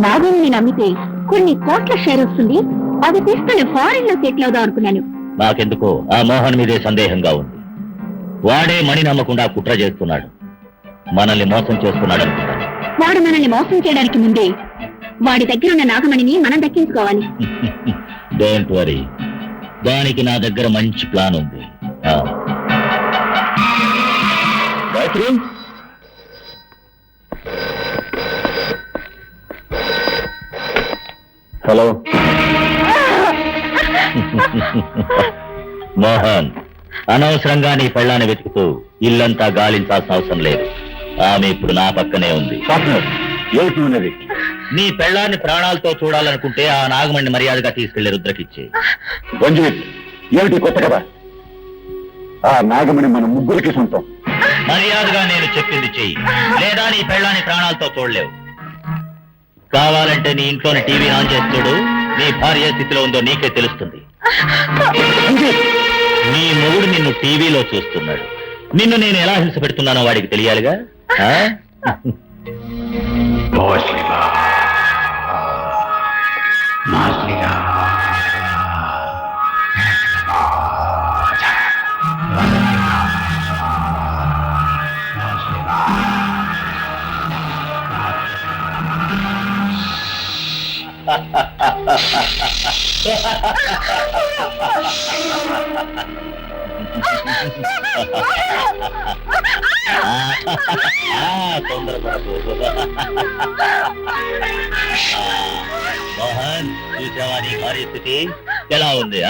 నాగేని నమ్మితే కొన్ని కోట్ల షేర్ వస్తుంది. అది తీసుకుని ఫారిన్ లో సెటిల్ అవుదాం అనుకున్నాను. నాకెందుకో ఆ మోహన్ మీదే సందేహంగా ఉంది. వాడే మణి నమ్మకుండా కుట్ర చేస్తున్నాడు, మనల్ని మోసం చేస్తున్నాడు అనుకుంటాను. వాడు మనల్ని మోసం చేయడానికి ముందే వాడి దగ్గర ఉన్న నాగమణిని మనం దక్కించుకోవాలి. డోంట్ వరీ, దానికి నా దగ్గర మంచి ప్లాన్ ఉంది. హలో మోహన్, అనవసరంగా నీ పెళ్ళాన్ని వెతుకుతూ ఇల్లంతా గాలించాల్సిన అవసరం లేదు. ఆమె ఇప్పుడు నా పక్కనే ఉంది. నీ పెళ్ళాన్ని ప్రాణాలతో చూడాలనుకుంటే ఆ నాగమణ్ణి మర్యాదగా తీసుకెళ్లి రుద్రకిచ్చే. ఏమిటి కొత్త కదా? ఆ నాగమణి మన ముగ్గురికి సొంతం. మర్యాదగా నేను చెప్పింది చెయ్యి, లేదా నీ పెళ్ళాన్ని ప్రాణాలతో చూడలేవు. కావాలంటే నీ ఇంట్లోని టీవీ ఆన్ చేసి చూడు, నీ భార్య స్థితిలో ఉందో నీకే తెలుస్తుంది. నీ మొగుడు నిన్ను టీవీలో చూస్తున్నాడు. నిన్ను నేను ఎలా హింస పెడుతున్నానో వాడికి తెలియాలిగా. మోహన్, చూసావా నీ భార్య స్థితి ఎలా ఉంది?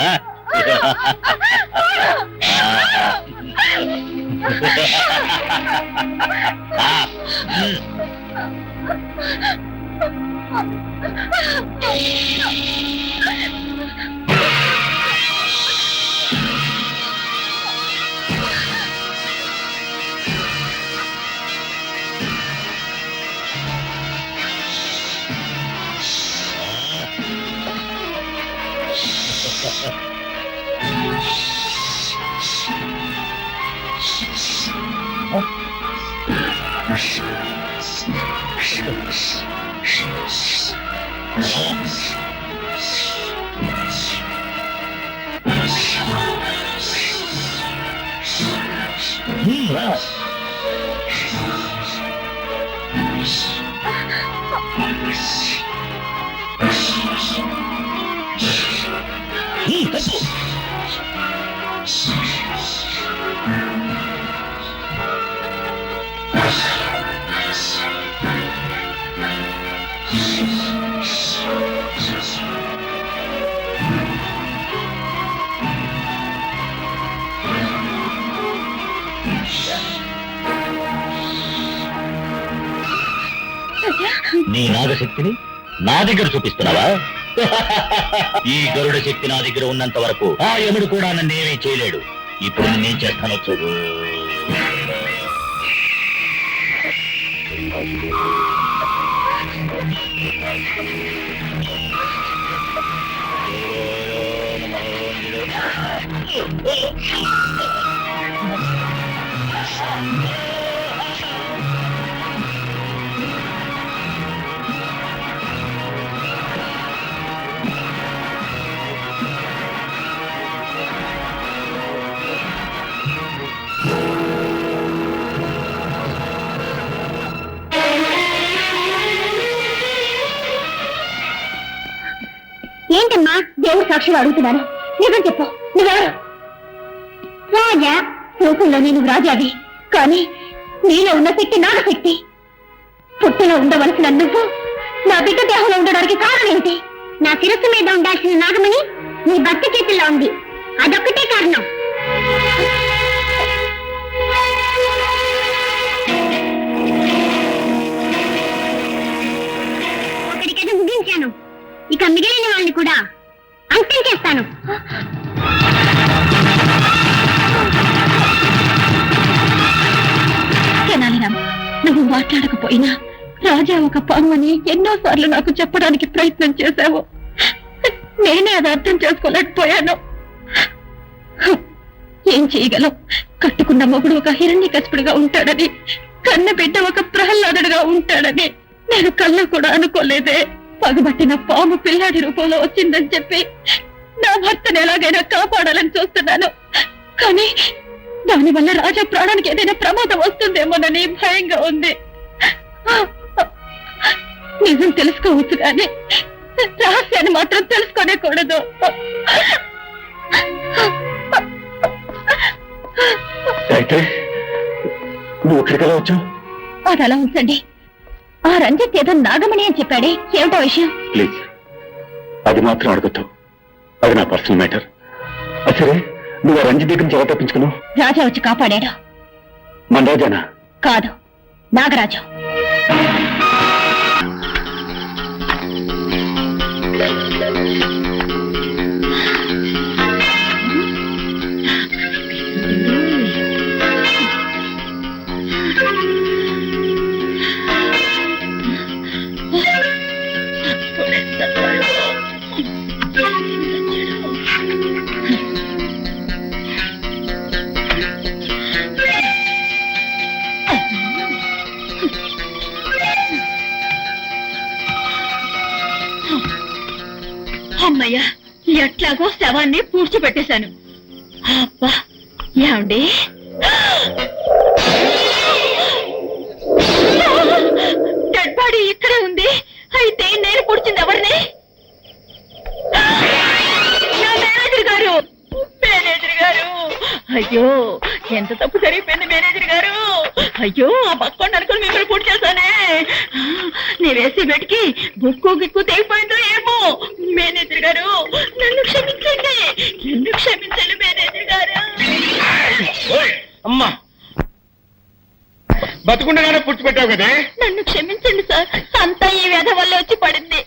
నీ నాగశక్తిని నా దగ్గర చూపిస్తున్నావా? ఈ గరుడ శక్తి నా దగ్గర ఉన్నంత వరకు ఆ యముడు కూడా నన్నేమీ చేయలేడు. ఇప్పుడు నేనేం చేస్తానో చూడు. ఏంటమ్మా దేవుడు సాక్షిగా అడుగుతున్నాను, నిజం చెప్పు. నువ్వెవరు? రాజా. లోకంలో నేను రాజావి, కానీ నీలో ఉన్న శక్తి నాగశక్తి. పుట్టిలో ఉండవలసిన నువ్వు నా బిడ్డ దేహంలో ఉండడానికి కారణం ఏంటి? నా శిరస్సు మీద ఉండాల్సిన నాగమణి నీ భర్త చేతుల్లో ఉంది, అదొక్కటే కారణం. ఒకరికైతే ముగించాను, ఇక మిగిలిన వాళ్ళని కూడా అంతం చేస్తాను. నువ్వు మాట్లాడకపోయినా రాజా ఒక పాము అని ఎన్నోసార్లు నాకు చెప్పడానికి ప్రయత్నం చేశావు. నేనే అది అర్థం చేసుకోలేకపోయాను. ఏం చేయగలం? కట్టుకున్న మొగుడు ఒక హిరణ్యకశిపుడుగా ఉంటాడని, కన్న బిడ్డ ఒక ప్రహ్లాదుడుగా ఉంటాడని నేను కళ్ళ కూడా అనుకోలేదే. పగబట్టిన పాము పిల్లాడి రూపంలో వచ్చిందని చెప్పి నా భర్తను ఎలాగైనా కాపాడాలని చూస్తున్నాను. కానీ దానివల్ల రాజా ప్రాణానికి ఏదైనా ప్రమాదం వస్తుందేమోనని భయంగా ఉంది. నిజం తెలుసుకోవచ్చు కానీ రహస్యాన్ని మాత్రం తెలుసుకోనేకూడదు. నువ్వు ఇక్కడికి వచ్చావు? అది అలా ఉంచండి. ఆ రంజిత్ ఏదో నాగమణి అని చెప్పాడే, ఏమిటో విషయం? ప్లీజ్ అది మాత్రం అడగద్దు, అది నా పర్సనల్ మ్యాటర్. సరే, నువ్వు ఆ రంజిత్ దగ్గర నుంచి ఎలా తప్పించుకున్నావు? రాజా వచ్చి కాపాడాడు. మన రాజానా? కాదు, నాగరాజు. అమ్మయ్యా, ఎట్లాగో శవాన్ని పూడ్చిపెట్టేశాను. అబ్బా, ఏమండి డెడ్ బాడీ ఇక్కడే ఉంది. అయితే నేను పూడ్చింది ఎవరిని? నా మేనేజర్ గారు. మేనేజర్ గారు, అయ్యో ఎంత తప్పు జరిగిపోయింది మేనేజర్ గారు. అయ్యో, ఆ పక్కోండి అనుకుని మిమ్మల్ని పూర్తి చేశానే. నేను వేసి బెట్కి బుక్కు గిక్కు తెగిపోయిందో ఏమో. మేనేజర్ గారు, నన్ను క్షమించండి. నన్ను క్షమించండి మేనేజర్ గారు. అమ్మా, బతుకుండగానే పుచ్చిపెట్టావు కదే. నన్ను క్షమించండి సార్, అంతా ఈ వ్యధ వల్ల వచ్చి పడింది.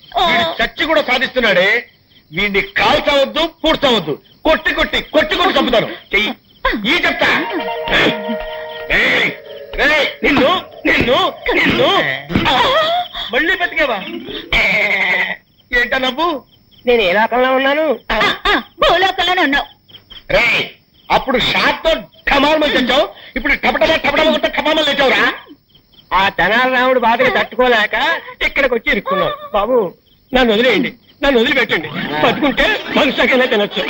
చచ్చి కూడా సాధిస్తున్నాడే. వీడిని కాల్చవద్దు, పూడ్చవద్దు. కొట్టి కొట్టి కొట్టి కొట్టి చంపుతాను. చెయ్యి ఈ చెప్తా. నిన్ను నిన్ను నిన్ను మళ్ళీ బతికేవా? ఏంటా నవ్వు? నేను ఏ లోకంలో ఉన్నాను? భూలోకంలోనే ఉన్నావు. రే, అప్పుడు షాట్ తో ఠమాల్మని తెచ్చావు, ఇప్పుడు టపటమా టపటమా కొట్ట ఠమామని తెచ్చావురా. ఆ తెనాలి రాముడు బాధగా తట్టుకోలేక ఇక్కడికి వచ్చి ఇరుక్కున్నావు. బాబు, నన్ను వదిలేయండి, నన్ను వదిలిపెట్టండి. బతుకుంటే మనుషులకైనా తినొచ్చు.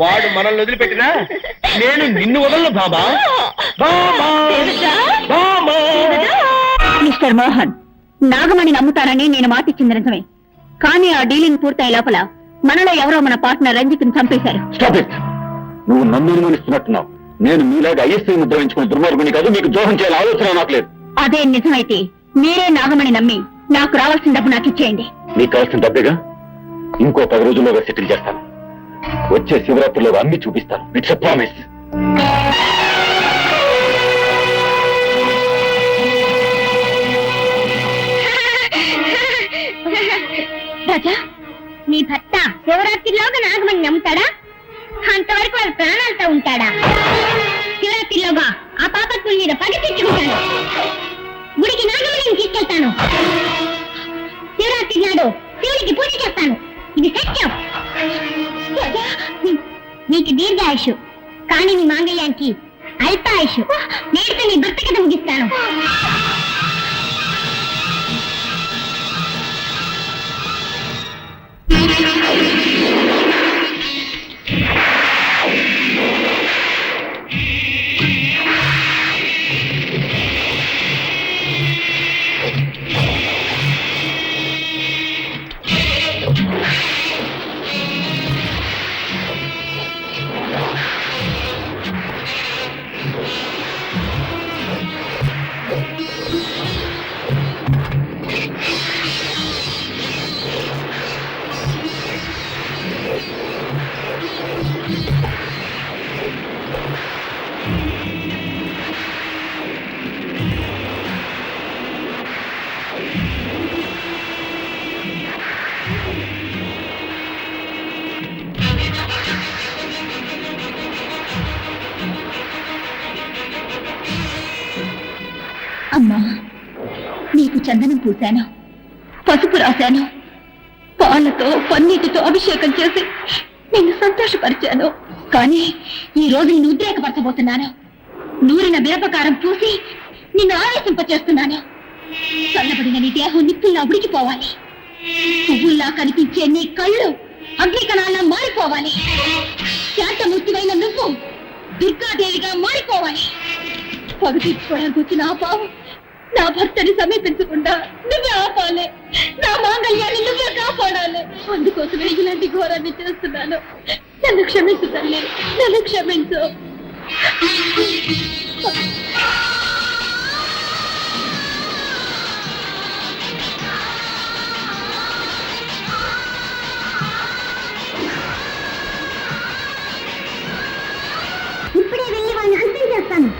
వాడు మనల్ని వదిలిపెట్టినా నేను నిన్ను వదలను బాబా. మిస్టర్ మోహన్, నాగమణి నమ్ముతానని నేను మాటిచ్చింది నిజమే. కానీ ఆ డీలింగ్ పూర్తయ్యే లోపల మనలో ఎవరో మన పార్ట్నర్ రంజిత్ని చంపేశారు. Stop it. నువ్వు నన్ను అనుమానిస్తున్నట్టున్నావు. నేను మీలాగా ఐఎస్ఐ ముద్ర వేయించుకున్న దుర్మార్గుని కాదు. మీకు ద్రోహం చేయాల ఆలోచన నాకు లేదు. అదే నిజమైతే మీరే నాగమణి నమ్మి నాకు రావాల్సిన డబ్బు నాకు ఇచ్చేయండి. నీకు కావాల్సిన డబ్బేగా, ఇంకో 10 రోజుల్లోగా సెటిల్ చేస్తాను. వచ్చే శివరాత్రిలో అన్ని చూపిస్తాను. It's a promise. రాజా, నీ భర్త శివరాత్రిలోగా నాగమణి నమ్ముతాడా? అంతవరకు వాడు ప్రాణాలతో ఉంటాడా? శివరాత్రిలోగా ఆ పాపత్తుల మీద పని తెచ్చుకుంటాను. గుడికి నాగమణిని తీసుకెళ్తాను. శివరాత్రి నాడు శివుడికి పూజ చేస్తాను. ఇది సత్యం. నీకు దీర్ఘాయుషు, కానీ నీ మాంగళ్యానికి అల్పాయుషు. నేడుతో నీ భర్త కథ ముగిస్తాను. అమ్మా, నీకు చందనం పూశాను, పసుపు రాశాను, పాలతో పన్నీటితో అభిషేకం చేసి నిన్ను సంతోషపరిచాను. కానీ ఈ రోజు నిన్ను ఉద్రేకపరచబోతున్నాను. నూరిన మిరపకారం పూసి నిన్ను ఆవేశింపచేస్తున్నాను. చల్లబడిన నీ దేహం నిప్పుల్లా ఉడికిపోవాలి. పువ్వుల్లా కనిపించే నీ కళ్ళు అగ్నికణాల్లా మారిపోవాలి. శాంతమూర్తివైన నువ్వు దుర్గాదేవిగా మారిపోవాలి. పగ తీర్చుకోవడానికి వచ్చిన ఆ పావు నా భర్తని సమీపించకుండా నువ్వే ఆపాలి. నా మాంగళ్యాన్ని నువ్వే కాపాడాలి. అందుకోసమే ఇలాంటి ఘోరాన్ని చేస్తున్నాను. నన్ను క్షమించు తల్లి, నన్ను క్షమించు. ఇప్పుడే వెళ్ళి వాళ్ళని అంతం చేస్తాను.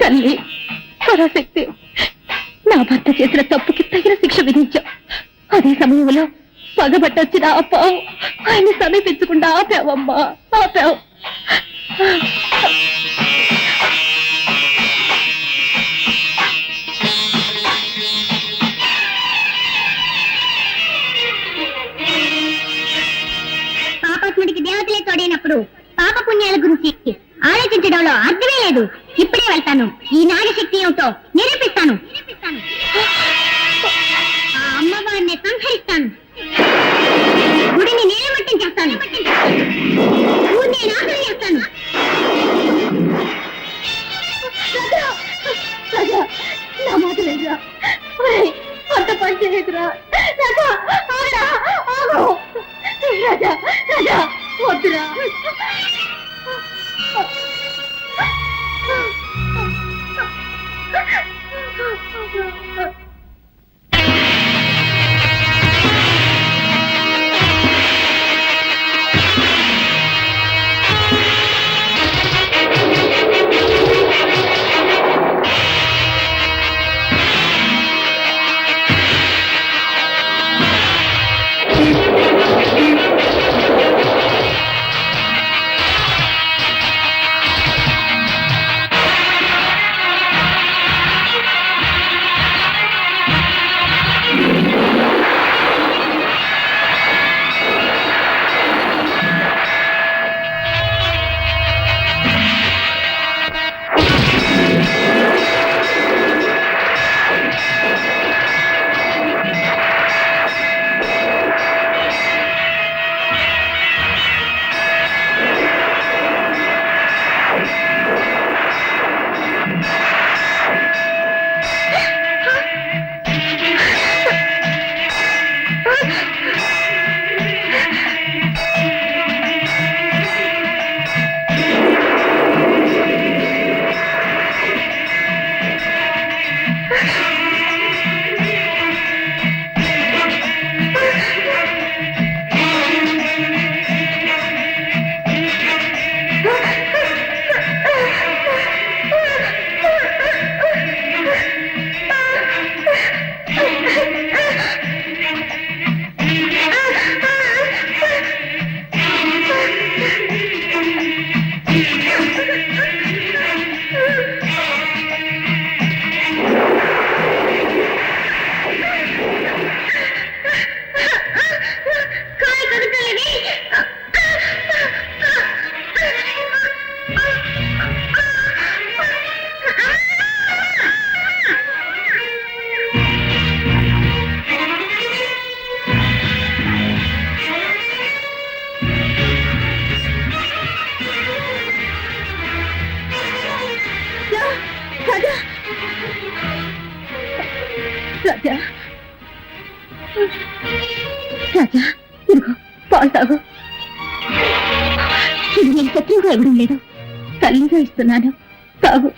తల్లి పరాశక్తి, నా భర్త చేసిన తప్పుకి తగిన శిక్ష విధించావు. అదే సమయంలో పగబట్టొచ్చిన ఆ పావు ఆయన్ని సమీపించకుండా ఆపావమ్మా, ఆపావు. పాపాత్ముడికి దేవతలే తోడైనప్పుడు పాప పుణ్యాల గురించి ఆలోచించడంలో అర్థమే లేదు. ఇప్పుడే వెళ్తాను, ఈ నాగశక్తి ఏమిటో నిరూపిస్తాను. ఆ అమ్మవారిని సంహరిస్తాను, గుడిని నిలబెట్టాను. చేయదురా రాజా, ఆగరా, ఆగు. రాజా రాజా వద్దురా. రాజా రాజా ఇదిగో పాలు తాగు. ఇది నేను శత్రువుగా ఇవ్వడం లేదు, తల్లిగా ఇస్తున్నాను, తాగు.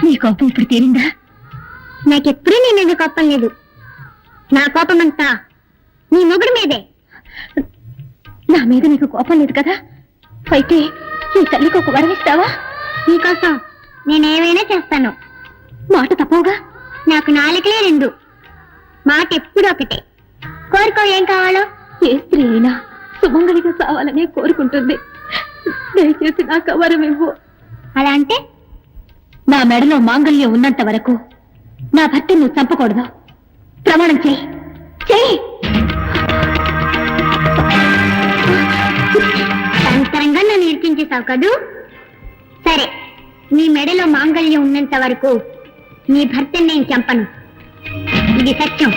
నీ కోపం ఇప్పుడు తీరిందా? నాకెప్పుడూ నీ మీద కోపం లేదు. నా కోపం అంతా నీ మొగుడి మీదే. నా మీద నీకు కోపం లేదు కదా? అయితే నీ తల్లికి ఒక వరం ఇస్తావా? నీకోసం నేనేమైనా చేస్తాను. మాట తప్పవుగా? నాకు నాలుకలే రెండు, మాట ఎప్పుడు ఒకటే. కోరుకో, ఏం కావాలో. ఏ స్త్రీ అయినా సుమంగళిగా కావాలనే కోరుకుంటుంది. దయచేసి నాకు వరం ఇవ్వు. అలా అంటే నా మెడలో మాంగళ్యం ఉన్నంత వరకు నా భర్తను నువ్వు చంపకూడదు. ప్రమాణం చెయ్యి. చెయ్యి. సంతరంగా నన్ను ఇరికించేశావు కదూ? సరే, నీ మెడలో మాంగళ్యం ఉన్నంత వరకు నీ భర్తని నేను చంపను. ఇది సత్యం.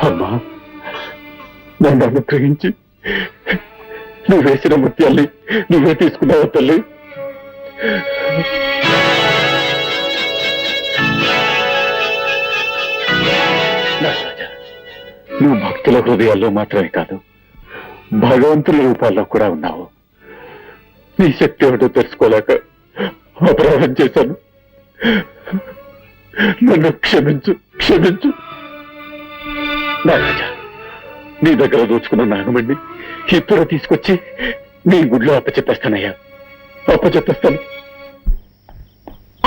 అమ్మా, నన్ను అనుగ్రహించి నువ్వు వేసిన ముత్యాల్ని నువ్వే తీసుకున్నావు తల్లి. నువ్వు భక్తుల హృదయాల్లో మాత్రమే కాదు, భగవంతుల రూపాల్లో కూడా ఉన్నావు. నీ శక్తి ఏమిటో తెలుసుకోలేక అపరాధం చేశాను. నన్ను క్షమించు, క్షమించు. నారాజా, నీ దగ్గర దోచుకున్న నాగమణ్ణి ఇప్పుడు తీసుకొచ్చి నీ గుడిలో అప్పచెప్పేస్తానయ్యా, అప్పచెప్పేస్తాను.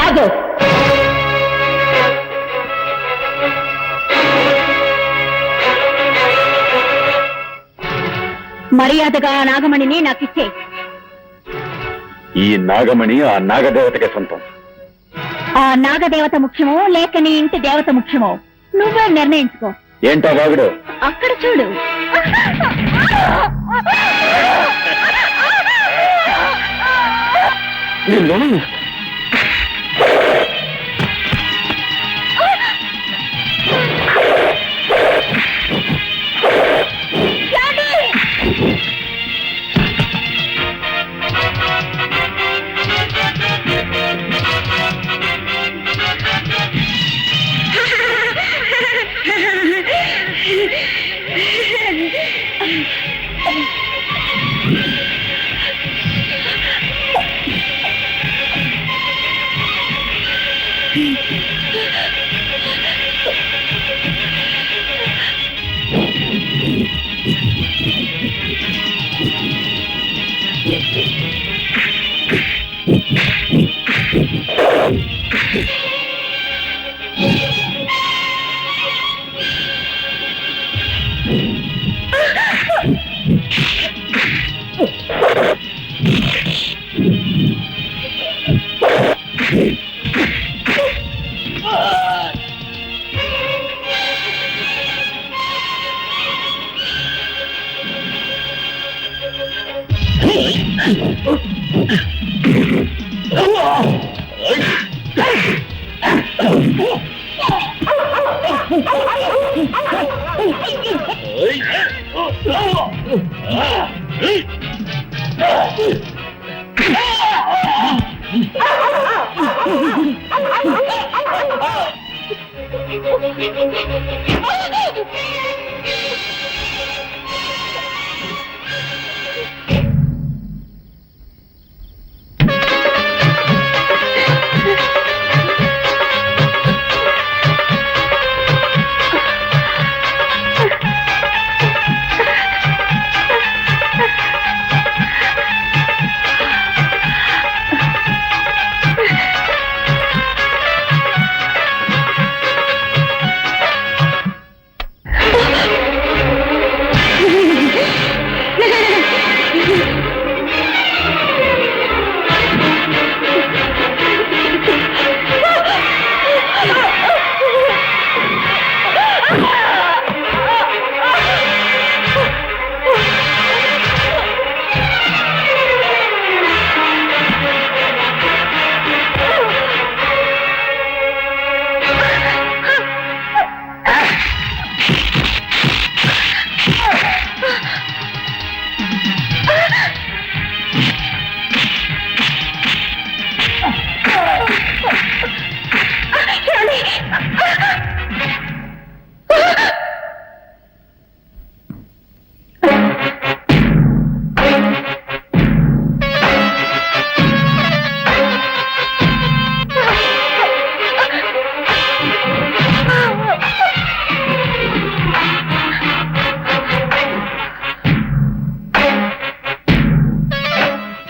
ఆగో. మర్యాదగా ఆ నాగమణిని నాకిచ్చే. ఈ నాగమణి ఆ నాగదేవతకే సొంతం. ఆ నాగదేవత ముఖ్యమో లేక నీ ఇంటి దేవత ముఖ్యమో నువ్వే నిర్ణయించుకో. ఏంటా బాగుడు? అక్కడ చూడు. నిన్ను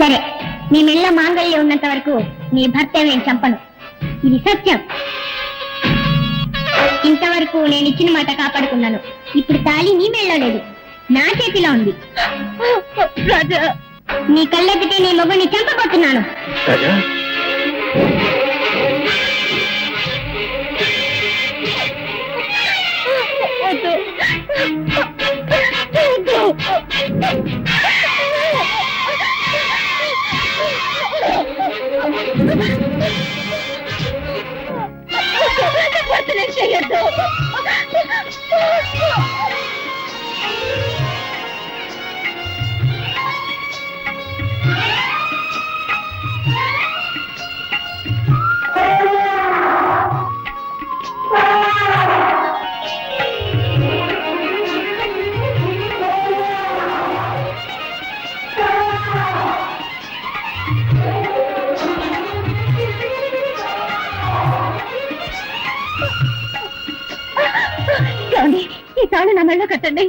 సరే, నీ మెళ్ళ మాంగళ్యం ఉన్నంత వరకు నీ భర్త నేను చంపను. ఇది సత్యం. ఇంతవరకు నేను ఇచ్చిన మాట కాపాడుకున్నాను. ఇప్పుడు తాళి నీ మెళ్ళ లేదు, నా చేతిలో ఉంది. రాజా, నీ కళ్ళెత్తితే నీ మొగుడిని చంపబోతున్నాను. ఈ తాళి నా మెళ్ళ కట్టండి,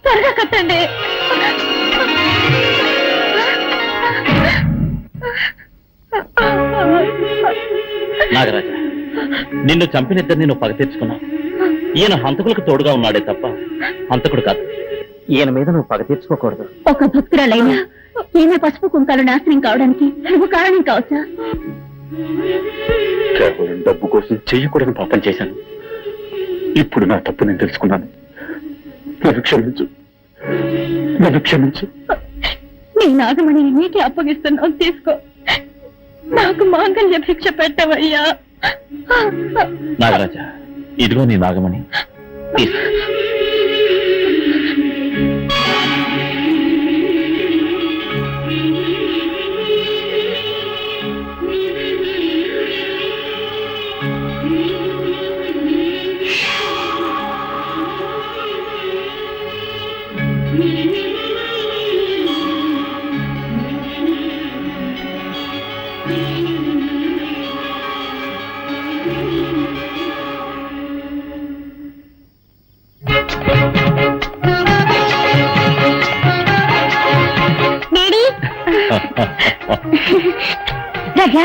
త్వరగా కట్టండి. నాగరాజ, నిన్ను చంపినిద్దరిని నువ్వు పగ తీర్చుకున్నావు. ఈయన హంతకులకు తోడుగా ఉన్నాడే తప్ప హంతకుడు కాదు. ఈయన మీద నువ్వు పగ తీర్చుకోకూడదు. ఒక భక్తురాలైనా ఈమె పసుపు కుంకాలు నాశనం కావడానికి నువ్వు కారణం కావచ్చా? కేవలం డబ్బు కోసం చెయ్యకూడని పాపం చేశాను. ఇప్పుడు నా తప్పు నేను తెలుసుకున్నాను. నన్ను క్షమించు. నన్ను క్షమించు. నీ నాగమణి నీకే అప్పగిస్తున్నావు, తీసుకో. నాకు మాంగళ్య భిక్ష పెట్టవయ్యా. నాగరాజా, ఇదిగో నీ నాగమణి. తీసుకో. డాడీ, రాజా